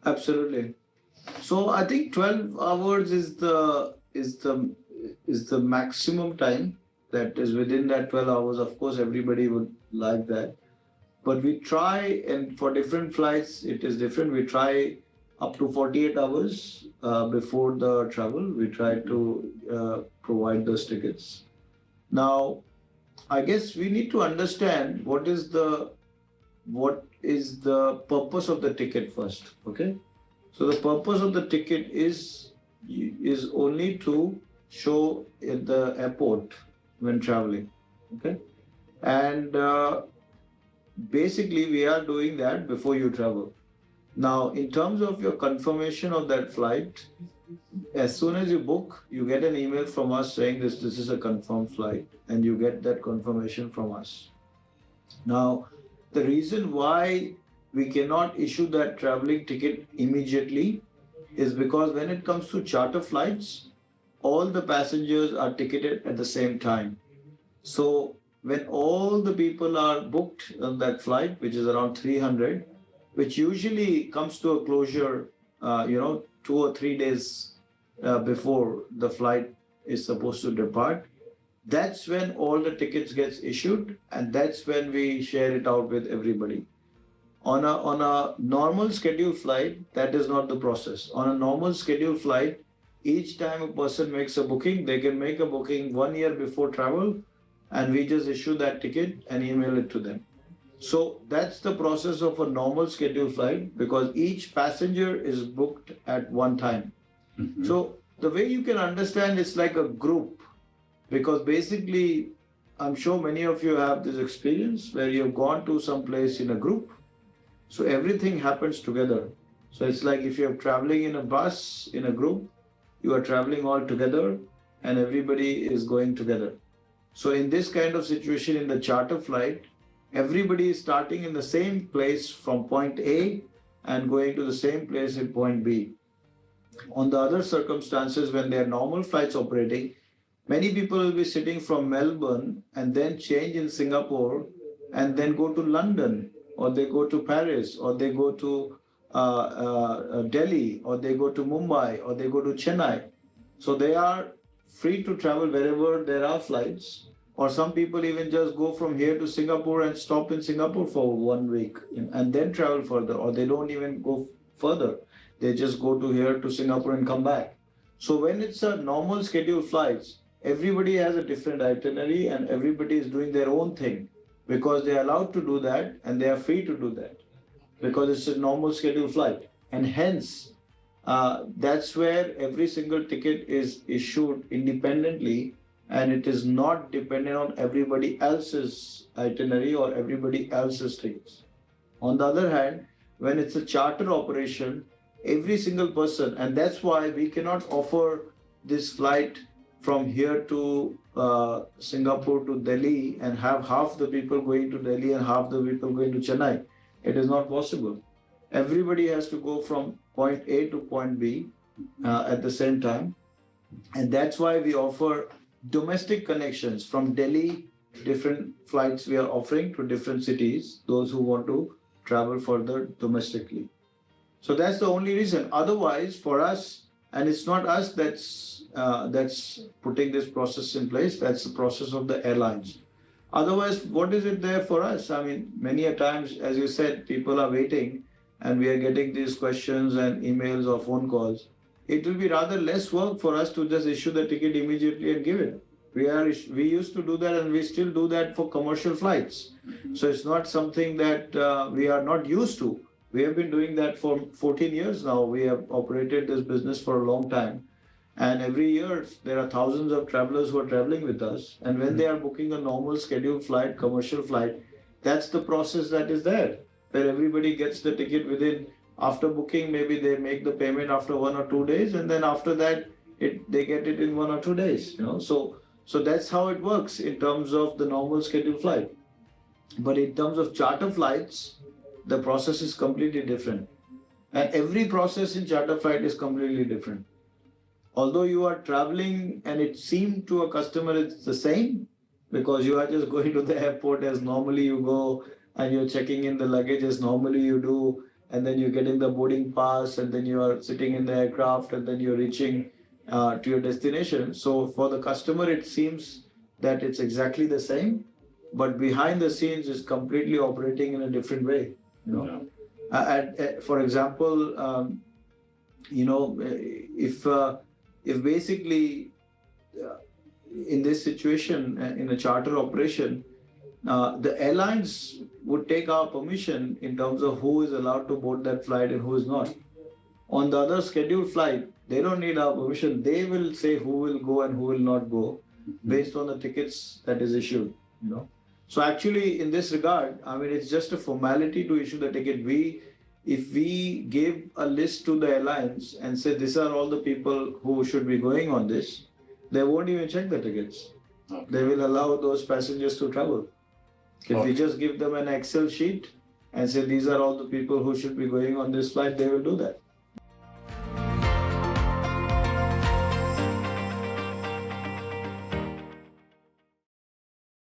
Absolutely. So I think 12 hours is the maximum time that is within that 12 hours. Of course, everybody would like that. But we try, and for different flights, it is different. We try up to 48 hours before the travel. We try to provide those tickets. Now, I guess we need to understand what is the purpose of the ticket first. Okay, so the purpose of the ticket is only to show at the airport when traveling. Okay, and basically we are doing that before you travel. Now, in terms of your confirmation of that flight, as soon as you book, you get an email from us saying this is a confirmed flight, and you get that confirmation from us. Now, the reason why we cannot issue that traveling ticket immediately is because when it comes to charter flights, all the passengers are ticketed at the same time. So when all the people are booked on that flight, which is around 300, which usually comes to a closure, 2 or 3 days before the flight is supposed to depart, that's when all the tickets gets issued, and that's when we share it out with everybody. On a normal scheduled flight, that is not the process. On a normal scheduled flight, each time a person makes a booking, they can make a booking 1 year before travel, and we just issue that ticket and email it to them. So that's the process of a normal scheduled flight, because each passenger is booked at one time. Mm-hmm. So the way you can understand, it's like a group, because basically, I'm sure many of you have this experience where you've gone to some place in a group, so everything happens together. So it's like if you're traveling in a bus in a group, you are traveling all together and everybody is going together. So in this kind of situation in the charter flight, everybody is starting in the same place from point A and going to the same place in point B. On the other circumstances, when there are normal flights operating, many people will be sitting from Melbourne and then change in Singapore and then go to London, or they go to Paris, or they go to Delhi, or they go to Mumbai, or they go to Chennai. So they are free to travel wherever there are flights. Or some people even just go from here to Singapore and stop in Singapore for 1 week and then travel further, or they don't even go further. They just go to here to Singapore and come back. So when it's a normal scheduled flights, everybody has a different itinerary and everybody is doing their own thing, because they are allowed to do that and they are free to do that because it's a normal scheduled flight. And hence, that's where every single ticket is issued independently, and it is not dependent on everybody else's itinerary or everybody else's things. On the other hand, when it's a charter operation, every single person, and that's why we cannot offer this flight from here to Singapore to Delhi and have half the people going to Delhi and half the people going to Chennai. It is not possible. Everybody has to go from point A to point B at the same time. And that's why we offer domestic connections from Delhi. Different flights we are offering to different cities, those who want to travel further domestically. So that's the only reason. Otherwise, for us, and it's not us that's putting this process in place. That's the process of the airlines. Otherwise, what is it there for us? I mean, many a times, as you said, people are waiting, and we are getting these questions and emails or phone calls. It will be rather less work for us to just issue the ticket immediately and give it. We used to do that, and we still do that for commercial flights. So it's not something that we are not used to. We have been doing that for 14 years now. We have operated this business for a long time. And every year, there are thousands of travelers who are traveling with us. And when they are booking a normal scheduled flight, commercial flight, that's the process that is there, where everybody gets the ticket within, after booking, maybe they make the payment after 1 or 2 days, and then after that, they get it in 1 or 2 days. So that's how it works in terms of the normal scheduled flight. But in terms of charter flights, the process is completely different. And every process in charter flight is completely different. Although you are traveling and it seemed to a customer it's the same, because you are just going to the airport as normally you go, and you're checking in the luggage as normally you do, and then you're getting the boarding pass, and then you are sitting in the aircraft, and then you're reaching to your destination. So for the customer, it seems that it's exactly the same, but behind the scenes is completely operating in a different way. You know, for example, you know, if basically in this situation in a charter operation, the airlines would take our permission in terms of who is allowed to board that flight and who is not. On the other scheduled flight, they don't need our permission. They will say who will go and who will not go based on the tickets that is issued. You know, so actually in this regard, I mean, it's just a formality to issue the ticket. If we give a list to the airlines and say these are all the people who should be going on this, they won't even check the tickets. Okay. They will allow those passengers to travel. If we just give them an Excel sheet and say these are all the people who should be going on this flight, they will do that.